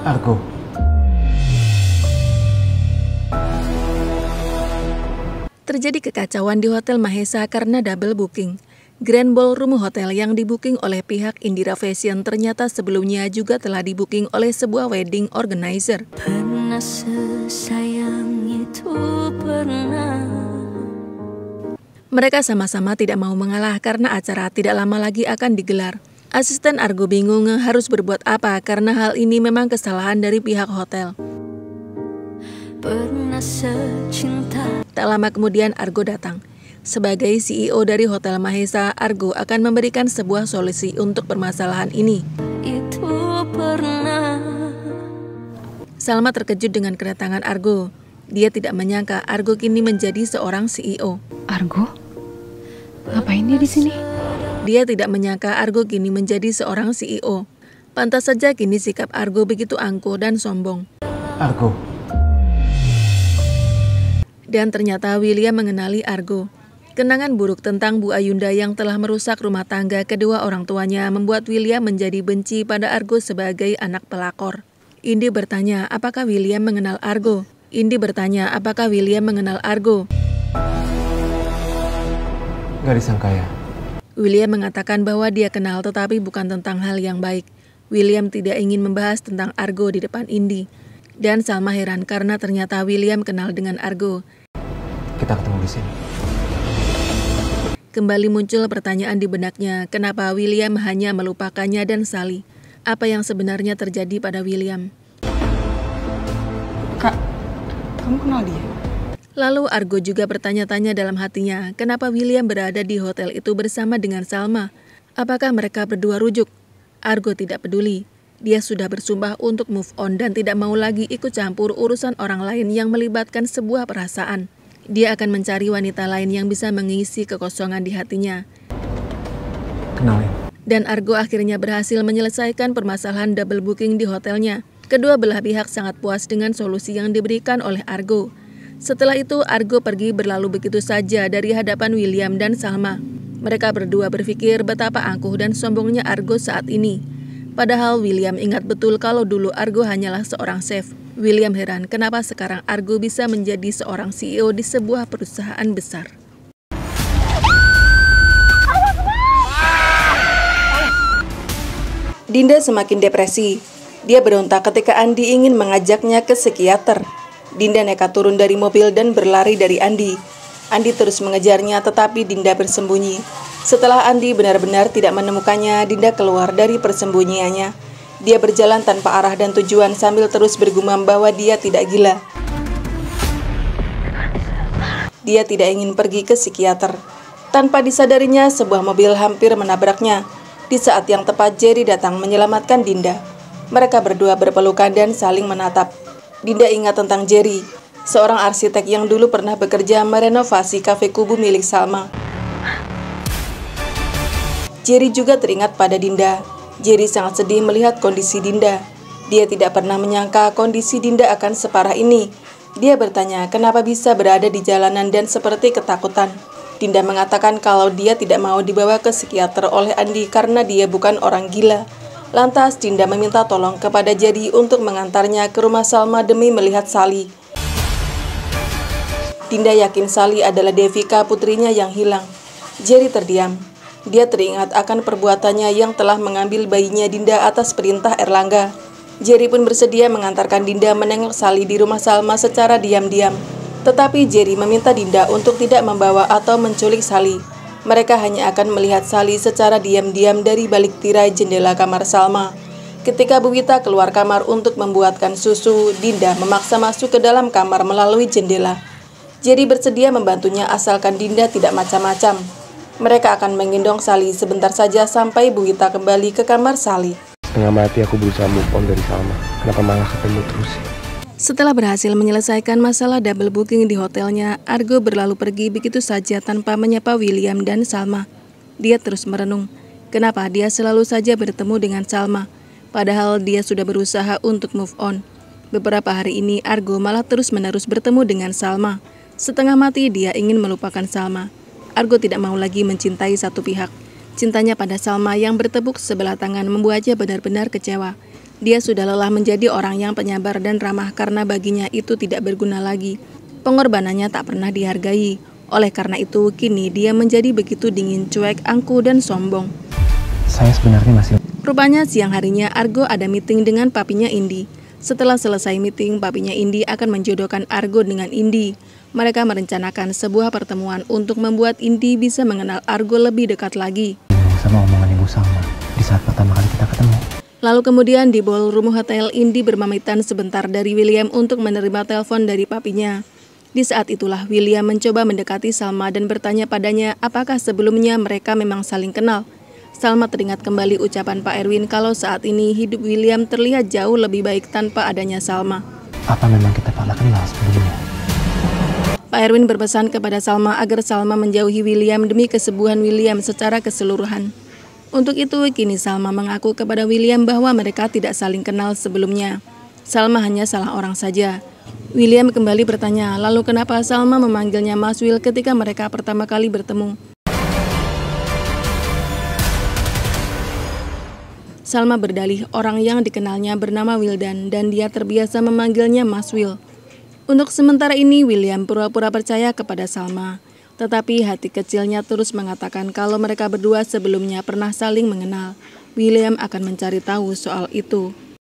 Argo. Terjadi kekacauan di Hotel Mahesa karena double booking. Grand Ballroom Hotel yang dibuking oleh pihak Indira Fashion ternyata sebelumnya juga telah dibuking oleh sebuah wedding organizer. Pernah sesayang itu pernah. Mereka sama-sama tidak mau mengalah karena acara tidak lama lagi akan digelar. Asisten Argo bingung harus berbuat apa karena hal ini memang kesalahan dari pihak hotel. Pernah secinta. Tak lama kemudian Argo datang. Sebagai CEO dari Hotel Mahesa, Argo akan memberikan sebuah solusi untuk permasalahan ini. Itu pernah. Salma terkejut dengan kedatangan Argo. Dia tidak menyangka Argo kini menjadi seorang CEO. Argo? Ngapain dia di sini? Dia tidak menyangka Argo kini menjadi seorang CEO. Pantas saja kini sikap Argo begitu angkuh dan sombong. Argo. Dan ternyata William mengenali Argo. Kenangan buruk tentang Bu Ayunda yang telah merusak rumah tangga kedua orang tuanya membuat William menjadi benci pada Argo sebagai anak pelakor. Indi bertanya apakah William mengenal Argo. Gak disangka ya. William mengatakan bahwa dia kenal tetapi bukan tentang hal yang baik. William tidak ingin membahas tentang Argo di depan Indi. Dan Salma heran karena ternyata William kenal dengan Argo. Kita ketemu di sini. Kembali muncul pertanyaan di benaknya, kenapa William hanya melupakannya dan Sally? Apa yang sebenarnya terjadi pada William? Kak, kamu kenal dia? Lalu Argo juga bertanya-tanya dalam hatinya, kenapa William berada di hotel itu bersama dengan Salma? Apakah mereka berdua rujuk? Argo tidak peduli. Dia sudah bersumpah untuk move on dan tidak mau lagi ikut campur urusan orang lain yang melibatkan sebuah perasaan. Dia akan mencari wanita lain yang bisa mengisi kekosongan di hatinya. Kenalin. Dan Argo akhirnya berhasil menyelesaikan permasalahan double booking di hotelnya. Kedua belah pihak sangat puas dengan solusi yang diberikan oleh Argo. Setelah itu Argo pergi berlalu begitu saja dari hadapan William dan Salma. Mereka berdua berpikir betapa angkuh dan sombongnya Argo saat ini. Padahal William ingat betul kalau dulu Argo hanyalah seorang chef. William heran kenapa sekarang Argo bisa menjadi seorang CEO di sebuah perusahaan besar. Dinda semakin depresi. Dia berontak ketika Andi ingin mengajaknya ke psikiater. Dinda nekat turun dari mobil dan berlari dari Andi. Andi terus mengejarnya tetapi Dinda bersembunyi. Setelah Andi benar-benar tidak menemukannya, Dinda keluar dari persembunyiannya. Dia berjalan tanpa arah dan tujuan sambil terus bergumam bahwa dia tidak gila. Dia tidak ingin pergi ke psikiater. Tanpa disadarinya, sebuah mobil hampir menabraknya. Di saat yang tepat, Jerry datang menyelamatkan Dinda. Mereka berdua berpelukan dan saling menatap. Dinda ingat tentang Jerry, seorang arsitek yang dulu pernah bekerja merenovasi kafe kubu milik Salma. Jerry juga teringat pada Dinda. Jerry sangat sedih melihat kondisi Dinda. Dia tidak pernah menyangka kondisi Dinda akan separah ini. Dia bertanya kenapa bisa berada di jalanan dan seperti ketakutan. Dinda mengatakan kalau dia tidak mau dibawa ke psikiater oleh Andi karena dia bukan orang gila. Lantas Dinda meminta tolong kepada Jerry untuk mengantarnya ke rumah Salma demi melihat Sally. Dinda yakin Sally adalah Devika, putrinya yang hilang. Jerry terdiam. Dia teringat akan perbuatannya yang telah mengambil bayinya Dinda atas perintah Erlangga. Jerry pun bersedia mengantarkan Dinda menengok Sally di rumah Salma secara diam-diam. Tetapi Jerry meminta Dinda untuk tidak membawa atau menculik Sally. Mereka hanya akan melihat Sally secara diam-diam dari balik tirai jendela kamar Salma. Ketika Bu Wita keluar kamar untuk membuatkan susu, Dinda memaksa masuk ke dalam kamar melalui jendela. Jerry bersedia membantunya asalkan Dinda tidak macam-macam. Mereka akan menggendong Sally sebentar saja sampai Bu Wita kembali ke kamar Sally. Setengah mati aku berusaha move on dari Salma. Kenapa malah ketemu terus sih? Setelah berhasil menyelesaikan masalah double booking di hotelnya, Argo berlalu pergi begitu saja tanpa menyapa William dan Salma. Dia terus merenung, kenapa dia selalu saja bertemu dengan Salma, padahal dia sudah berusaha untuk move on. Beberapa hari ini Argo malah terus-menerus bertemu dengan Salma. Setengah mati dia ingin melupakan Salma. Argo tidak mau lagi mencintai satu pihak. Cintanya pada Salma yang bertepuk sebelah tangan membuatnya benar-benar kecewa. Dia sudah lelah menjadi orang yang penyabar dan ramah karena baginya itu tidak berguna lagi. Pengorbanannya tak pernah dihargai. Oleh karena itu, kini dia menjadi begitu dingin, cuek, angkuh, dan sombong. Saya sebenarnya masih... Rupanya siang harinya Argo ada meeting dengan papinya Indi. Setelah selesai meeting, papinya Indi akan menjodohkan Argo dengan Indi. Mereka merencanakan sebuah pertemuan untuk membuat Indi bisa mengenal Argo lebih dekat lagi. Sama omongan Ibu Salma di saat pertama kali kita ketemu. Lalu kemudian di ballroom hotel, Indi berpamitan sebentar dari William untuk menerima telepon dari papinya. Di saat itulah William mencoba mendekati Salma dan bertanya padanya apakah sebelumnya mereka memang saling kenal. Salma teringat kembali ucapan Pak Erwin kalau saat ini hidup William terlihat jauh lebih baik tanpa adanya Salma. Apa memang kita pernah kenal sebelumnya? Pak Erwin berpesan kepada Salma agar Salma menjauhi William demi kesembuhan William secara keseluruhan. Untuk itu, kini Salma mengaku kepada William bahwa mereka tidak saling kenal sebelumnya. Salma hanya salah orang saja. William kembali bertanya, lalu kenapa Salma memanggilnya Mas Will ketika mereka pertama kali bertemu? Salma berdalih orang yang dikenalnya bernama Wildan dan dia terbiasa memanggilnya Mas Will. Untuk sementara ini, William pura-pura percaya kepada Salma. Tetapi hati kecilnya terus mengatakan kalau mereka berdua sebelumnya pernah saling mengenal. William akan mencari tahu soal itu.